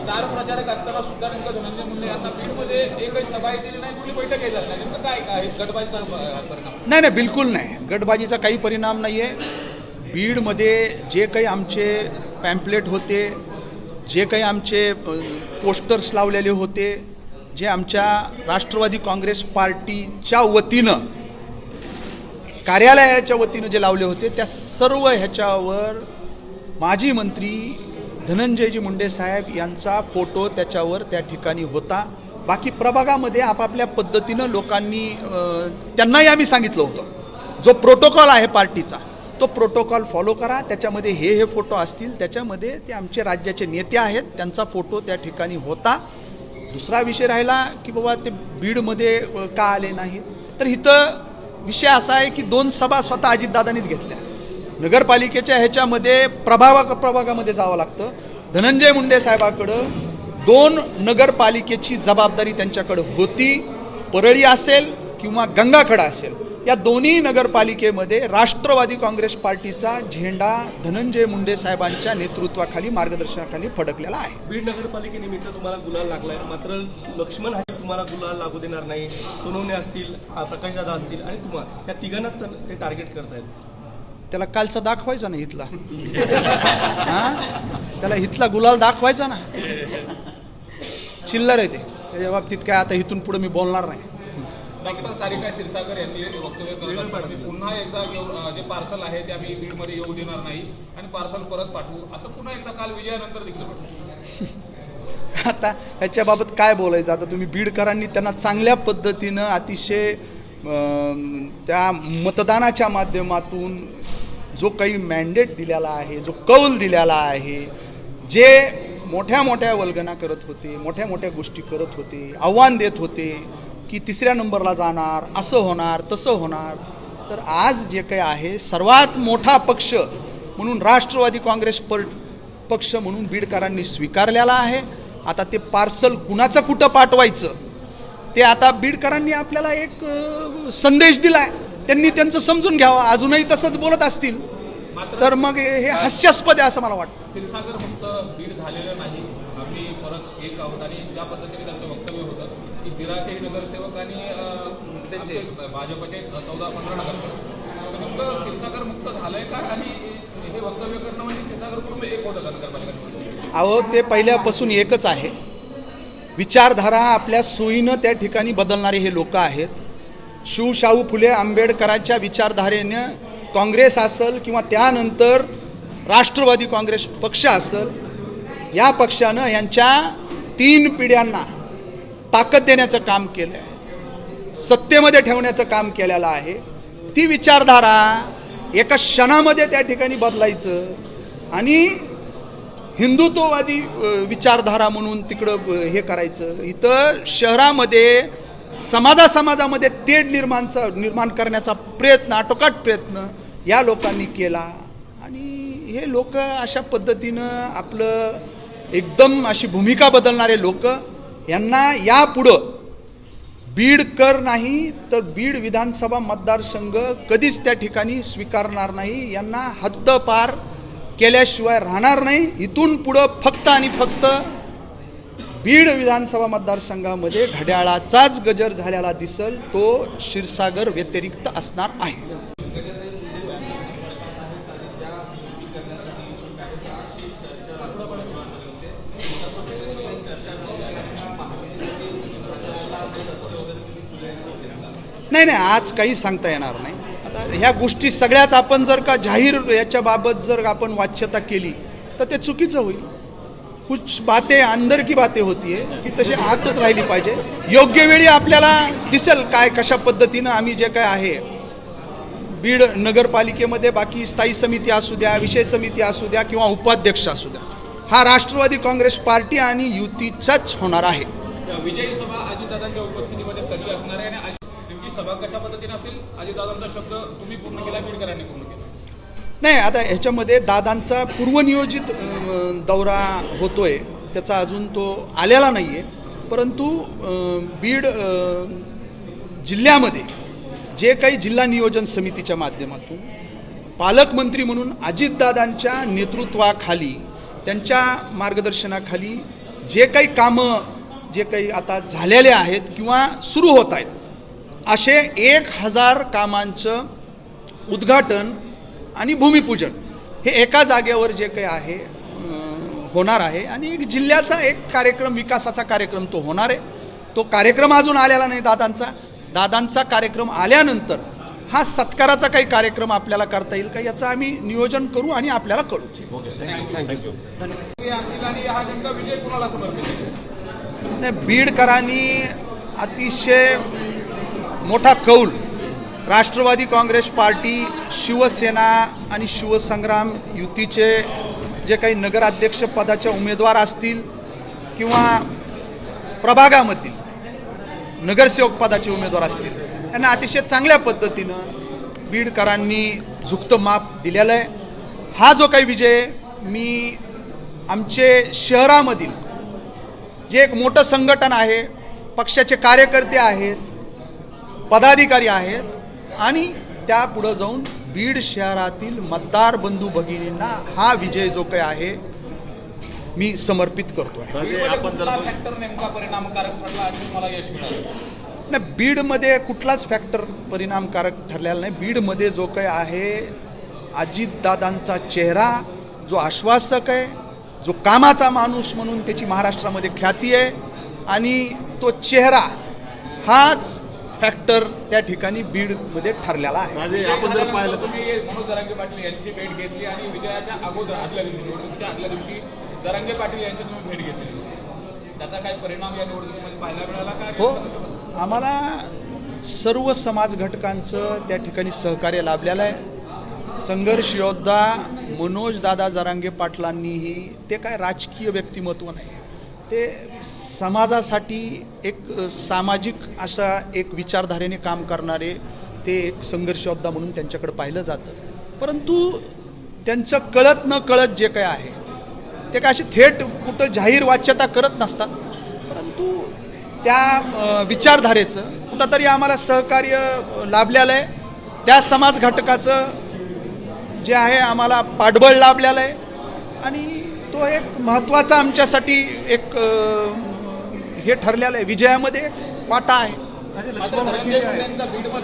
Star प्रचारक असताना सुद्धा नेमकं धनंजय मुंडे यांना बीडमध्ये एकही सभा दिली नाही, कुठली बैठक झाली नाही, नेमकं काय गटबाजीचा परिणाम? नाही, बिलकुल नाही, गटबाजीचा काही परिणाम नाही आहे. बीडमध्ये जे काही आमचे पॅम्पलेट होते, जे काही आमचे पोस्टर्स लावलेले होते, जे आमच्या राष्ट्रवादी काँग्रेस पार्टीच्या वतीनं कार्यालयाच्या वतीनं जे लावले होते, त्या सर्व ह्याच्यावर माजी मंत्री धनंजयजी मुंडे साहेब यांचा फोटो त्याच्यावर त्या ठिकाणी होता. बाकी प्रभागामध्ये आपापल्या पद्धतीनं लोकांनी त्यांनाही आम्ही सांगितलं होतं, जो प्रोटोकॉल आहे पार्टीचा तो प्रोटोकॉल फॉलो करा, त्याच्यामध्ये हे फोटो असतील, त्याच्यामध्ये ते आमचे राज्याचे नेते आहेत त्यांचा फोटो त्या ठिकाणी होता. दुसरा विषय राहिला की बाबा ते बीडमध्ये का आले नाहीत, तर इथं विषय असा आहे की 2 सभा स्वतः अजितदादांनीच घेतल्या. नगरपालिकेच्या ह्याच्यामध्ये प्रभागामध्ये जावं लागतं. धनंजय मुंडे साहेबाकडं 2 नगरपालिकेची जबाबदारी त्यांच्याकडं होती. परळी असेल किंवा गंगाखेड असेल, या दोन्ही नगरपालिकेमध्ये राष्ट्रवादी काँग्रेस पार्टीचा झेंडा धनंजय मुंडे साहेबांच्या नेतृत्वाखाली मार्गदर्शनाखाली फडकलेला आहे. बीड नगरपालिकेनिमित्त तुम्हाला गुलाल लागलाय, मात्र लक्ष्मण हाके तुम्हाला गुलाल लागू देणार नाही. सोनवणे असतील, प्रकाशदादा असतील आणि तुम्हाला, या तिघांनाच ते टार्गेट करतायत. त्याला कालचा दाखवायचा ना इथला, त्याला इथला गुलाल दाखवायचा ना. चिल्लर आहे ते, त्याच्या बाबतीत काय आता इथून पुढे मी बोलणार नाही. डॉक्टर सारिका क्षीरसागर यांनी वक्तव्य करतात, पुन्हा एकदा जे पार्सल आहे ते आम्ही बीडमध्ये येऊ देणार नाही आणि पार्सल परत पाठवू, असं पुन्हा एकदा काल विजयानंतर देखील. आता ह्याच्याबाबत काय बोलायचं? आता तुम्ही बीडकरांनी त्यांना चांगल्या पद्धतीनं अतिशय त्या मतदानाच्या माध्यमातून जो काही मॅन्डेट दिलेला आहे, जो कौल दिलेला आहे, जे मोठ्या मोठ्या वल्गना करत होते, मोठ्या मोठ्या गोष्टी करत होते, आव्हान देत होते की 3ऱ्या नंबरला जाणार, असं होणार तसं होणार, तर आज जे काही आहे सर्वात मोठा पक्ष म्हणून राष्ट्रवादी काँग्रेस पक्ष म्हणून बीडकरांनी स्वीकारलेला आहे. आता ते पार्सल कुणाचं कुठं पाठवायचं ते आता बीडकरांनी आपल्याला एक संदेश दिलाय, त्यांनी त्यांचं समजून घ्यावं. अजूनही तसंच बोलत असतील तर मग हे हास्यास्पद आहे असं मला वाटतं. क्षीरसागर फक्त बीड झालेलं नाही, आम्ही परत एक आहोत आणि ज्या पद्धतीने त्यांचं वक्तव्य होतं की बिराचे नगरसेवक आणि भाजपचे 14-15 नगरसेवक, नेमकं क्षीरसागर मुक्त झालंय का? आणि हे वक्तव्य करणं म्हणजे क्षीरसागर कुटुंब एक होतं का नगरपालिका? अहो, ते पहिल्यापासून एकच आहे. विचारधारा आपल्या सोयीनं त्या ठिकाणी बदलणारे हे लोक आहेत. शाहू फुले आंबेडकरांच्या विचारधारेनं काँग्रेस असेल किंवा त्यानंतर राष्ट्रवादी काँग्रेस पक्ष असेल, या पक्षानं यांच्या 3 पिढ्यांना ताकद देण्याचं काम केलं आहे, सत्तेमध्ये ठेवण्याचं काम केलेलं आहे. ती विचारधारा एका क्षणामध्ये त्या ठिकाणी बदलायचं आणि हिंदुत्ववादी विचारधारा म्हणून तिकडं हे करायचं. इथं शहरामध्ये समाजामध्ये तेढ निर्माण करण्याचा प्रयत्न, आटोकाट प्रयत्न या लोकांनी केला आणि हे लोक अशा पद्धतीनं आपलं एकदम अशी भूमिका बदलणारे लोक, यांना यापुढं बीडकर नाही तर बीड विधानसभा मतदारसंघ कधीच त्या ठिकाणी स्वीकारणार नाही. यांना हद्दपार केल्याशिवाय राहणार नाही. इथून पुढं फक्त आणि फक्त बीड विधानसभा मतदारसंघामध्ये घड्याळाचाच गजर झालेला दिसल, तो क्षीरसागर व्यतिरिक्त असणार आहे. नाही, आज काही सांगता येणार नाही. आता ह्या गोष्टी सगळ्याच आपण जर का जाहीर याच्याबाबत जर आपण वाच्यता केली तर ते चुकीचं होईल. कुछ बातें अंदर की बातें होती है की तशी आतच राहिली पाहिजे. योग्य वेळी आपल्याला दिसेल काय कशा पद्धतीनं आम्ही जे काय आहे बीड नगरपालिकेमध्ये, बाकी स्थायी समिती असू द्या, विषय समिती असू द्या किंवा उपाध्यक्ष असू द्या, हा राष्ट्रवादी काँग्रेस पार्टी आणि युतीचाच होणार आहे. विजयी सभा अजितदादांच्या उपस्थितीमध्ये कधी असणार आहे आणि नेमकी सभा कशा पद्धतीने असेल? अजितदादांचा शब्द तुम्ही पूर्ण केला, बीडकरांनी पूर्ण केला? नाही, आता ह्याच्यामध्ये दादांचा पूर्वनियोजित दौरा होतोय, त्याचा अजून तो आलेला नाही आहे. परंतु बीड जिल्ह्यामध्ये जे काही जिल्हा नियोजन समितीच्या माध्यमातून पालकमंत्री म्हणून अजितदादांच्या नेतृत्वाखाली, त्यांच्या मार्गदर्शनाखाली जे काही कामं जे काही आता झालेले आहेत किंवा सुरू होत आहेत असे 1000 कामांचं उद्घाटन आणि भूमिपूजन हे एका जागेवर जे काही आहे होणार आहे आणि एक जिल्ह्याचा एक कार्यक्रम, विकासाचा कार्यक्रम तो होणार आहे. तो कार्यक्रम अजून आलेला नाही दादांचा कार्यक्रम आल्यानंतर हा सत्काराचा काही कार्यक्रम आपल्याला करता येईल का याचं आम्ही नियोजन करू आणि आपल्याला कळू. थँक्यू. आणि हा नेमका विजय कुणाला समर्पित आहे? नाही, बीडकरांनी अतिशय मोठा कौल राष्ट्रवादी काँग्रेस पार्टी, शिवसेना आणि शिवसंग्राम युतीचे जे काही नगराध्यक्ष पदाचे उमेदवार असतील किंवा प्रभागामधील नगरसेवक पदाचे उमेदवार असतील यांना अतिशय चांगल्या पद्धतीनं बीडकरांनी झुकतं माप दिलेलं आहे. हा जो काही विजय मी आमचे शहरामधील जे एक मोठं संघटन आहे, पक्षाचे कार्यकर्ते आहेत, पदाधिकारी आहेत आणि त्या पुढं जाऊन बीड शहरातील मतदार बंधू भगिनींना हा विजय जो काही आहे मी समर्पित करतो आहे. फॅक्टर नेमका परिणामकारक ठरला आणि तुम्हाला यश मिळालं? नाही, बीडमध्ये कुठलाच फॅक्टर परिणामकारक ठरलेला नाही. बीडमध्ये जो काही आहे अजितदादांचा चेहरा जो आश्वासक आहे, जो कामाचा माणूस म्हणून त्याची महाराष्ट्रामध्ये ख्याती आहे आणि तो चेहरा हाच फॅक्टर त्या ठिकाणी बीडमध्ये ठरलेला आहे. आपण जर पाहिलं तर तुम्ही मनोज जरांगे पाटील यांची भेट घेतली आणि विजयाच्या अगोदर आदल्या दिवशी निवडणुकीच्या आदल्या दिवशी जरांगे पाटील यांची तुम्ही भेट घेतली, त्याचा काही परिणाम या निवडणुकीमध्ये पाहायला मिळाला का? हो, आम्हाला सर्व समाज घटकांचं त्या ठिकाणी सहकार्य लाभलेलं आहे. संघर्ष योद्धा मनोज दादा जरांगे पाटलांनीही, ते काय राजकीय व्यक्तिमत्व नाही, ते समाजासाठी एक सामाजिक अशा एक विचारधारेने काम करणारे ते एक संघर्ष योद्धा म्हणून त्यांच्याकडे पाहिलं जातं. परंतु त्यांचं कळत न कळत जे काही आहे ते काय अशी थेट कुठं जाहीर वाच्यता करत नसतात, परंतु त्या विचारधारेचं कुठंतरी आम्हाला सहकार्य लाभलेलं आहे. त्या समाज घटकाचं जे आहे आम्हाला पाठबळ लाभलेलं आहे आणि तो एक महत्त्वाचा आमच्यासाठी एक हे ठरलेलं आहे. विजयामध्ये वाटा आहे. मात्र धनंजय मुंडेंचा बीडमध्ये